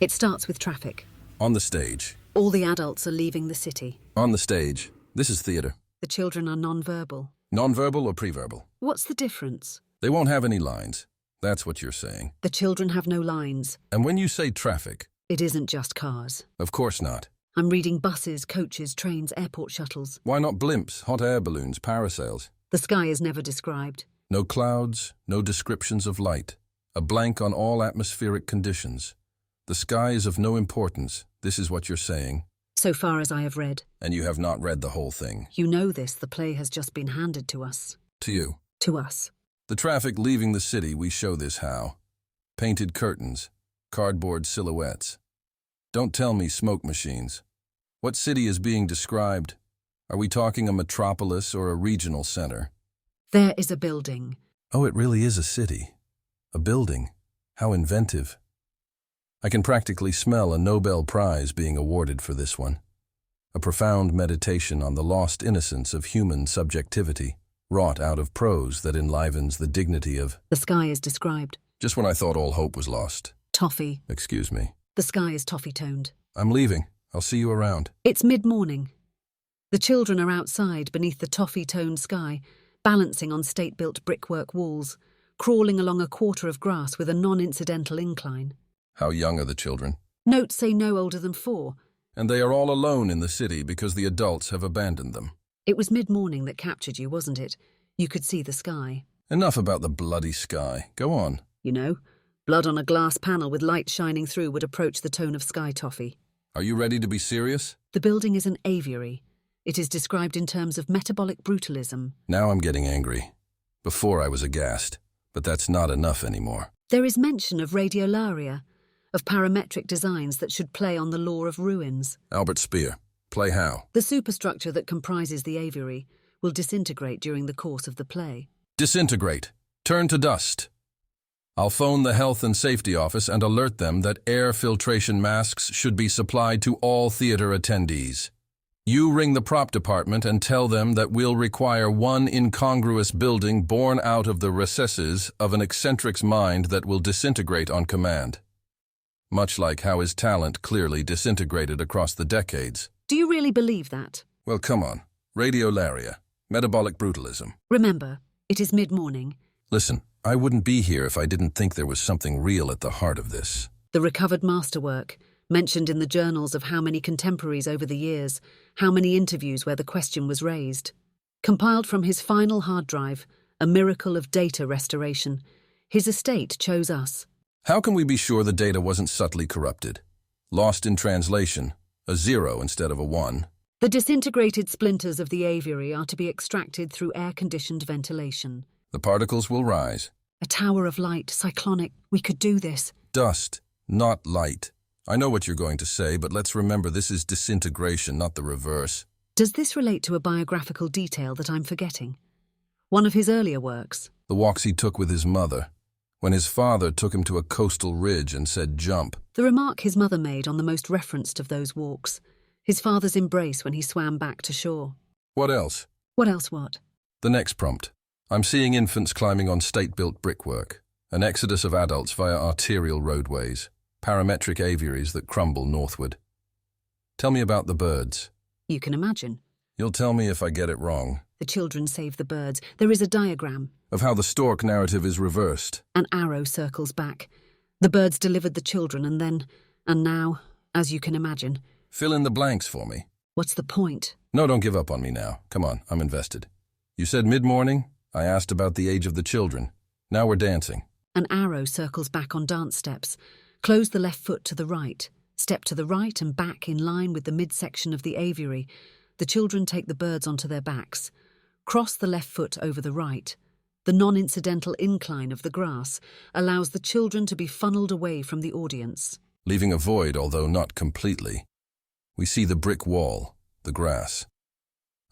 It starts with traffic. On the stage. All the adults are leaving the city. On the stage. This is theater. The children are non-verbal. Non-verbal or pre-verbal? What's the difference? They won't have any lines. That's what you're saying. The children have no lines. And when you say traffic? It isn't just cars. Of course not. I'm reading buses, coaches, trains, airport shuttles. Why not blimps, hot air balloons, parasails? The sky is never described. No clouds, no descriptions of light. A blank on all atmospheric conditions. The sky is of no importance. This is what you're saying. So far as I have read. And you have not read the whole thing. You know this, the play has just been handed to us. To you. To us. The traffic leaving the city, we show this how. Painted curtains, cardboard silhouettes. Don't tell me smoke machines. What city is being described? Are we talking a metropolis or a regional center? There is a building. Oh, it really is a city. A building. How inventive. I can practically smell a Nobel Prize being awarded for this one. A profound meditation on the lost innocence of human subjectivity, wrought out of prose that enlivens the dignity of... The sky is described. Just when I thought all hope was lost. Toffee. Excuse me. The sky is toffee-toned. I'm leaving. I'll see you around. It's mid-morning. The children are outside beneath the toffee-toned sky, balancing on state-built brickwork walls, crawling along a quarter of grass with a non-incidental incline. How young are the children? Notes say no older than 4. And they are all alone in the city because the adults have abandoned them. It was mid-morning that captured you, wasn't it? You could see the sky. Enough about the bloody sky. Go on. You know, blood on a glass panel with light shining through would approach the tone of sky toffee. Are you ready to be serious? The building is an aviary. It is described in terms of metabolic brutalism. Now I'm getting angry. Before I was aghast, but that's not enough anymore. There is mention of radiolaria, of parametric designs that should play on the law of ruins. Albert Speer. Play how? The superstructure that comprises the aviary will disintegrate during the course of the play. Disintegrate. Turn to dust. I'll phone the Health and Safety Office and alert them that air filtration masks should be supplied to all theater attendees. You ring the prop department and tell them that we'll require one incongruous building born out of the recesses of an eccentric's mind that will disintegrate on command. Much like how his talent clearly disintegrated across the decades. Do you really believe that? Well, come on. Radiolaria. Metabolic brutalism. Remember, it is mid-morning. Listen, I wouldn't be here if I didn't think there was something real at the heart of this. The recovered masterwork, mentioned in the journals of how many contemporaries over the years, how many interviews where the question was raised. Compiled from his final hard drive, a miracle of data restoration, his estate chose us. How can we be sure the data wasn't subtly corrupted? Lost in translation, a 0 instead of a 1. The disintegrated splinters of the aviary are to be extracted through air-conditioned ventilation. The particles will rise. A tower of light, cyclonic. We could do this. Dust, not light. I know what you're going to say, but let's remember this is disintegration, not the reverse. Does this relate to a biographical detail that I'm forgetting? One of his earlier works. The walks he took with his mother, when his father took him to a coastal ridge and said jump. The remark his mother made on the most referenced of those walks. His father's embrace when he swam back to shore. What else? What else what? The next prompt. I'm seeing infants climbing on state-built brickwork, an exodus of adults via arterial roadways, parametric aviaries that crumble northward. Tell me about the birds. You can imagine. You'll tell me if I get it wrong. The children save the birds. There is a diagram. Of how the stork narrative is reversed. An arrow circles back. The birds delivered the children and now, as you can imagine. Fill in the blanks for me. What's the point? No, don't give up on me now. Come on, I'm invested. You said mid-morning? I asked about the age of the children. Now we're dancing. An arrow circles back on dance steps. Close the left foot to the right. Step to the right and back in line with the midsection of the aviary. The children take the birds onto their backs. Cross the left foot over the right. The non-incidental incline of the grass allows the children to be funneled away from the audience. Leaving a void, although not completely. We see the brick wall, the grass.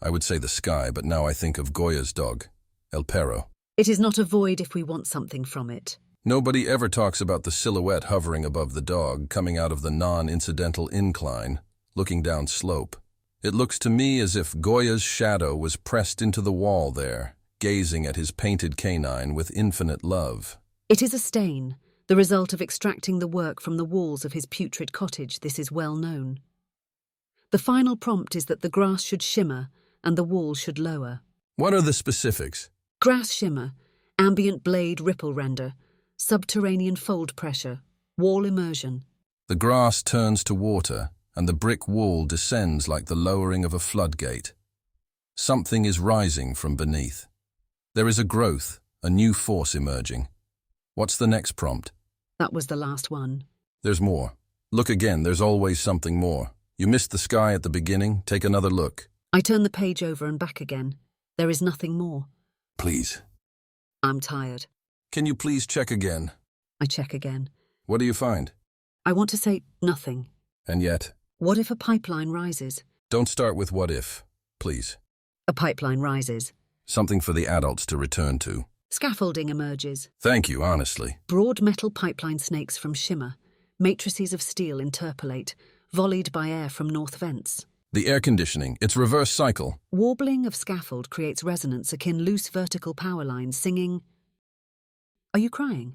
I would say the sky, but now I think of Goya's dog, El Perro. It is not a void if we want something from it. Nobody ever talks about the silhouette hovering above the dog, coming out of the non-incidental incline, looking down slope. It looks to me as if Goya's shadow was pressed into the wall there, gazing at his painted canine with infinite love. It is a stain, The result of extracting the work from the walls of his putrid cottage, this is well known. The final prompt is that the grass should shimmer and the wall should lower. What are the specifics? Grass shimmer, ambient blade ripple render, subterranean fold pressure, wall immersion. The grass turns to water, and the brick wall descends like the lowering of a floodgate. Something is rising from beneath. There is a growth, a new force emerging. What's the next prompt? That was the last one. There's more. Look again, there's always something more. You missed the sky at the beginning, take another look. I turn the page over and back again. There is nothing more. Please. I'm tired. Can you please check again? I check again. What do you find? I want to say nothing. And yet? What if a pipeline rises? Don't start with what if, please. A pipeline rises. Something for the adults to return to. Scaffolding emerges. Thank you, honestly. Broad metal pipeline snakes from shimmer. Matrices of steel interpolate, volleyed by air from north vents. The air conditioning, its reverse cycle. Warbling of scaffold creates resonance akin loose vertical power lines singing. Are you crying?